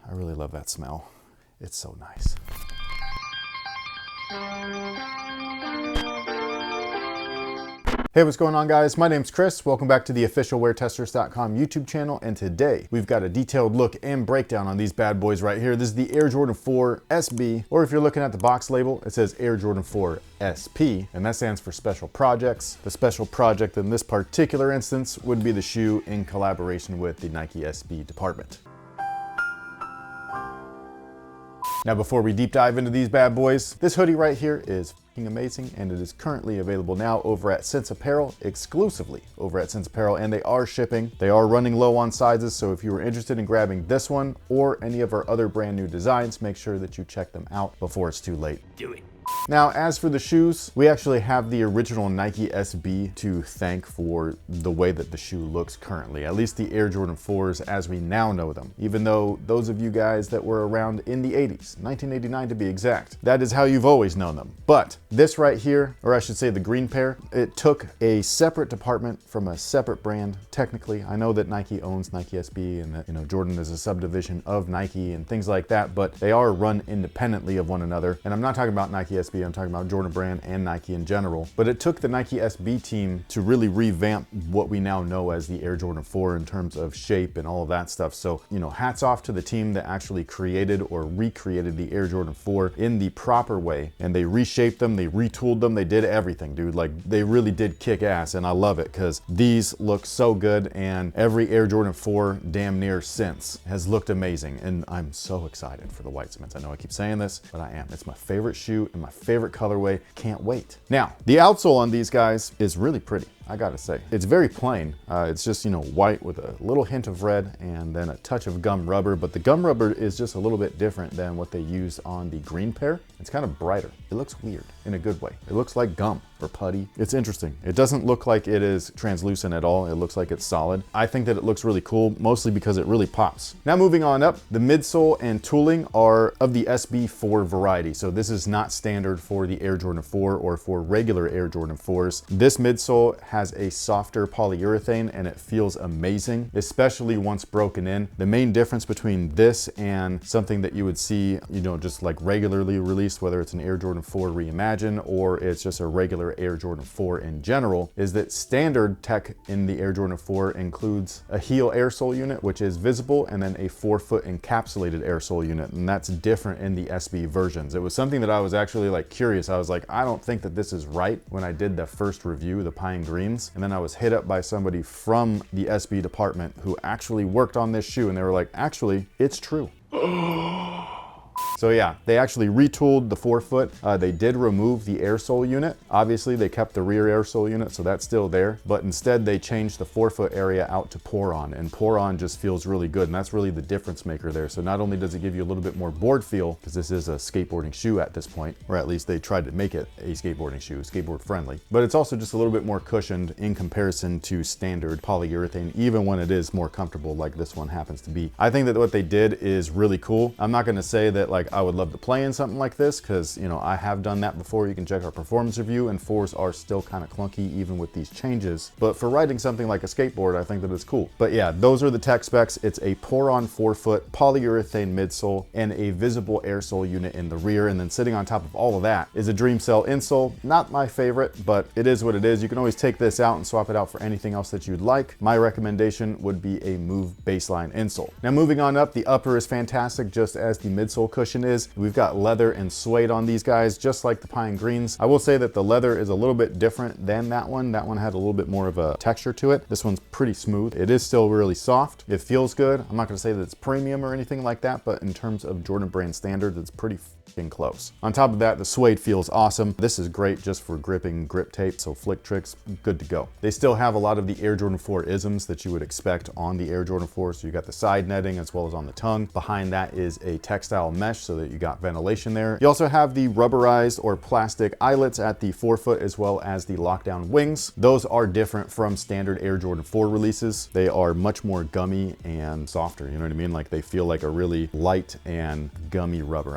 I really love that smell. It's so nice. Hey, what's going on, guys? My name's Chris. Welcome back to the official WearTesters.com YouTube channel, and today we've got a detailed look and breakdown on these bad boys right here. This is the Air Jordan 4 SB, or if you're looking at the box label, it says Air Jordan 4 SP, and that stands for Special Projects. The special project in this particular instance would be the shoe in collaboration with the Nike SB department. Now, before we deep dive into these bad boys, this hoodie right here is amazing, and it is currently available now over at Sense Apparel, exclusively over at Sense Apparel, and they are shipping. They are running low on sizes, so if you were interested in grabbing this one or any of our other brand new designs, make sure that you check them out before it's too late. Do it. Now, as for the shoes, we actually have the original Nike SB to thank for the way that the shoe looks currently, at least the Air Jordan 4s as we now know them, even though those of you guys that were around in the 80s, 1989 to be exact, that is how you've always known them. But this right here, or I should say the green pair, it took a separate department from a separate brand. Technically, I know that Nike owns Nike SB and that, you know, Jordan is a subdivision of Nike and things like that, but they are run independently of one another. And I'm not talking about Nike SB, I'm talking about Jordan Brand and Nike in general. But it took the Nike SB team to really revamp what we now know as the Air Jordan 4 in terms of shape and all of that stuff. So, you know, hats off to the team that actually created or recreated the Air Jordan 4 in the proper way. And they reshaped them, they retooled them, they did everything, dude. Like, they really did kick ass, and I love it because these look so good, and every Air Jordan 4 damn near since has looked amazing. And I'm so excited for the white cements. I know I keep saying this, but I am. It's my favorite shoe and my favorite colorway. Can't wait. Now, the outsole on these guys is really pretty, I gotta say. It's very plain. It's just, you know, white with a little hint of red and then a touch of gum rubber, but the gum rubber is just a little bit different than what they used on the green pair. It's kind of brighter. It looks weird in a good way. It looks like gum or putty. It's interesting. It doesn't look like it is translucent at all. It looks like it's solid. I think that it looks really cool, mostly because it really pops. Now, moving on up, the midsole and tooling are of the SB4 variety. So this is not standard for the Air Jordan 4 or for regular Air Jordan 4s. This midsole has a softer polyurethane and it feels amazing, especially once broken in. The main difference between this and something that you would see, you know, just like regularly released, whether it's an Air Jordan 4 Reimagine or it's just a regular Air Jordan 4 in general, is that standard tech in the Air Jordan 4 includes a heel air sole unit, which is visible, and then a 4-foot encapsulated air sole unit, and that's different in the SB versions. It was something that I was actually like curious. I was like, I don't think that this is right when I did the first review, the Pine Greens, and then I was hit up by somebody from the SB department who actually worked on this shoe, and they were like, actually, it's true. So yeah, they actually retooled the 4-foot. They did remove the air sole unit. Obviously, they kept the rear air sole unit, so that's still there. But instead, they changed the 4-foot area out to pour-on, and pour-on just feels really good, and that's really the difference maker there. So not only does it give you a little bit more board feel, because this is a skateboarding shoe at this point, or at least they tried to make it a skateboarding shoe, skateboard friendly, but it's also just a little bit more cushioned in comparison to standard polyurethane, even when it is more comfortable like this one happens to be. I think that what they did is really cool. I'm not gonna say that like I would love to play in something like this, because, you know, I have done that before. You can check our performance review, and 4s are still kind of clunky even with these changes. But for riding something like a skateboard, I think that it's cool. But yeah, those are the tech specs. It's a pour-on 4-foot polyurethane midsole and a visible air sole unit in the rear. And then sitting on top of all of that is a Dreamcell insole. Not my favorite, but it is what it is. You can always take this out and swap it out for anything else that you'd like. My recommendation would be a Move baseline insole. Now, moving on up, the upper is fantastic, just as the midsole cushion is. We've got leather and suede on these guys, just like the Pine Greens. I will say that the leather is a little bit different than that one. That one had a little bit more of a texture to it. This one's pretty smooth. It is still really soft. It feels good. I'm not gonna say that it's premium or anything like that, but in terms of Jordan Brand standards, it's pretty close. On top of that, the suede feels awesome. This is great just for gripping grip tape, so flick tricks, good to go. They still have a lot of the Air Jordan 4 isms that you would expect on the Air Jordan 4. So you got the side netting as well as on the tongue. Behind that is a textile mesh so that you got ventilation there. You also have the rubberized or plastic eyelets at the 4-foot as well as the lockdown wings. Those are different from standard Air Jordan 4 releases. They are much more gummy and softer, you know what I mean? Like they feel like a really light and gummy rubber.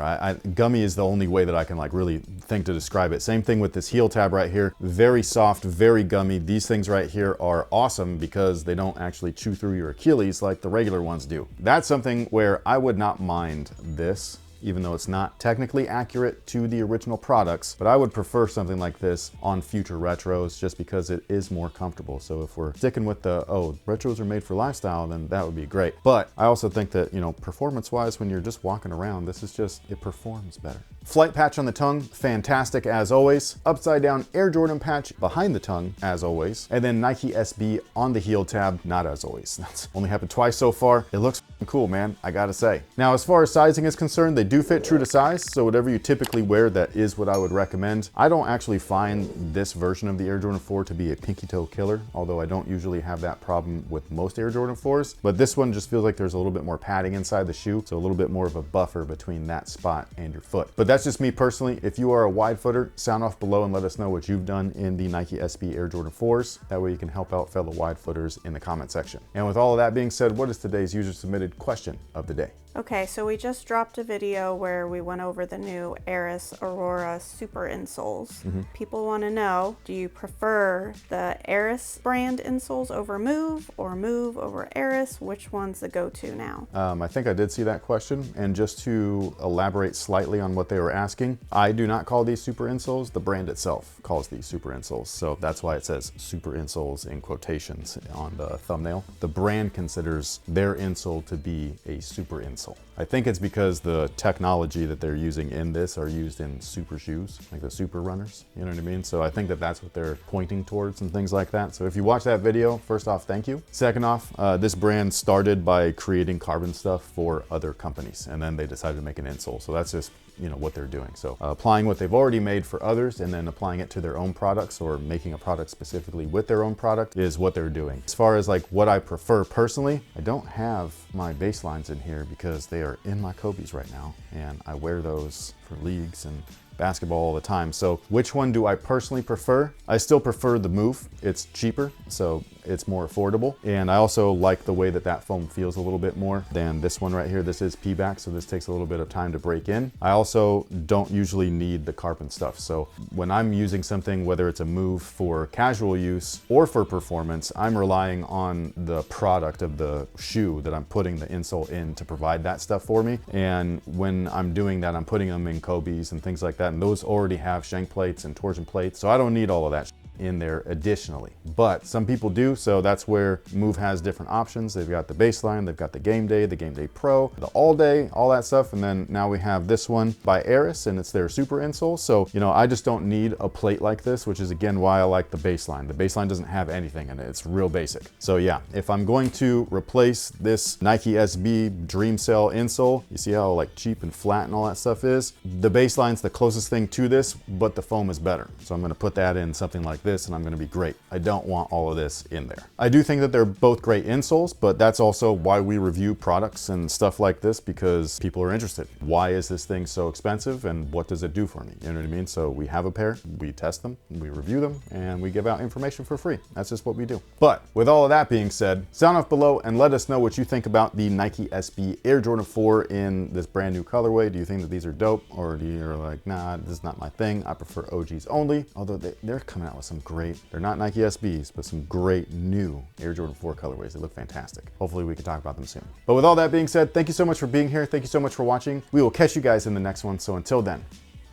Gummy is the only way that I can like really think to describe it. Same thing with this heel tab right here. Very soft, very gummy. These things right here are awesome because they don't actually chew through your Achilles like the regular ones do. That's something where I would not mind this, even though it's not technically accurate to the original products, but I would prefer something like this on future retros just because it is more comfortable. So if we're sticking with the, oh, retros are made for lifestyle, then that would be great. But I also think that, you know, performance-wise, when you're just walking around, this is just, it performs better. Flight patch on the tongue, fantastic as always. Upside down Air Jordan patch behind the tongue, as always. And then Nike SB on the heel tab, not as always. That's only happened twice so far. It looks cool, man, I gotta say. Now, as far as sizing is concerned, they do fit true to size, so whatever you typically wear, that is what I would recommend. I don't actually find this version of the Air Jordan 4 to be a pinky toe killer, although I don't usually have that problem with most Air Jordan 4s, but this one just feels like there's a little bit more padding inside the shoe, so a little bit more of a buffer between that spot and your foot. But that's just me personally. If you are a wide footer, sound off below and let us know what you've done in the Nike SB Air Jordan 4s. That way you can help out fellow wide footers in the comment section. And with all of that being said, what is today's user submitted question of the day? Okay, so we just dropped a video where we went over the new Eris Aurora Super insoles. People want to know, do you prefer the Eris brand insoles over Move or Move over Eris? Which one's the go-to now? I think I did see that question, and just to elaborate slightly on what they were asking, I do not call these super insoles. The brand itself calls these super insoles, so that's why it says super insoles in quotations on the thumbnail. The brand considers their insole to be a super insole. I think it's because the technology that they're using in this are used in super shoes, like the super runners, you know what I mean? So I think that that's what they're pointing towards and things like that. So if you watch that video, first off, thank you. Second off, this brand started by creating carbon stuff for other companies, and then they decided to make an insole. So that's just, you know, what they're doing. So applying what they've already made for others and then applying it to their own products, or making a product specifically with their own product, is what they're doing. As far as like what I prefer personally, I don't have my baselines in here because they are in my Kobe's right now, and I wear those for leagues and basketball all the time. So which one do I personally prefer? I still prefer the Move. It's cheaper, so it's more affordable. And I also like the way that that foam feels a little bit more than this one right here. This is P-back, so this takes a little bit of time to break in. I also don't usually need the carbon stuff. So when I'm using something, whether it's a Move for casual use or for performance, I'm relying on the product of the shoe that I'm putting the insole in to provide that stuff for me. And when I'm doing that, I'm putting them in Kobe's and things like that. And those already have shank plates and torsion plates. So I don't need all of that in there additionally, but some people do, so that's where Move has different options. They've got the baseline, they've got the Game Day Pro, the All Day, all that stuff, and then now we have this one by Eris, and it's their super insole. So, you know, I just don't need a plate like this, which is again why I like the baseline. The baseline doesn't have anything in it, it's real basic. So yeah, if I'm going to replace this Nike SB Dream Cell insole, you see how like cheap and flat and all that stuff is? The baseline's the closest thing to this, but the foam is better. So I'm gonna put that in something like this, and I'm gonna be great. I don't want all of this in there. I do think that they're both great insoles, but that's also why we review products and stuff like this, because people are interested. Why is this thing so expensive, and what does it do for me? You know what I mean? So we have a pair, we test them, we review them, and we give out information for free. That's just what we do. But with all of that being said, sound off below and let us know what you think about the Nike SB Air Jordan 4 in this brand new colorway. Do you think that these are dope, or do you like, nah, this is not my thing, I prefer OGs only? Although they're coming out with some great, they're not Nike SBs, but some great new Air Jordan 4 colorways. They look fantastic. Hopefully we can talk about them soon. But with all that being said, thank you so much for being here. Thank you so much for watching. We will catch you guys in the next one. So until then,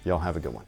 y'all have a good one.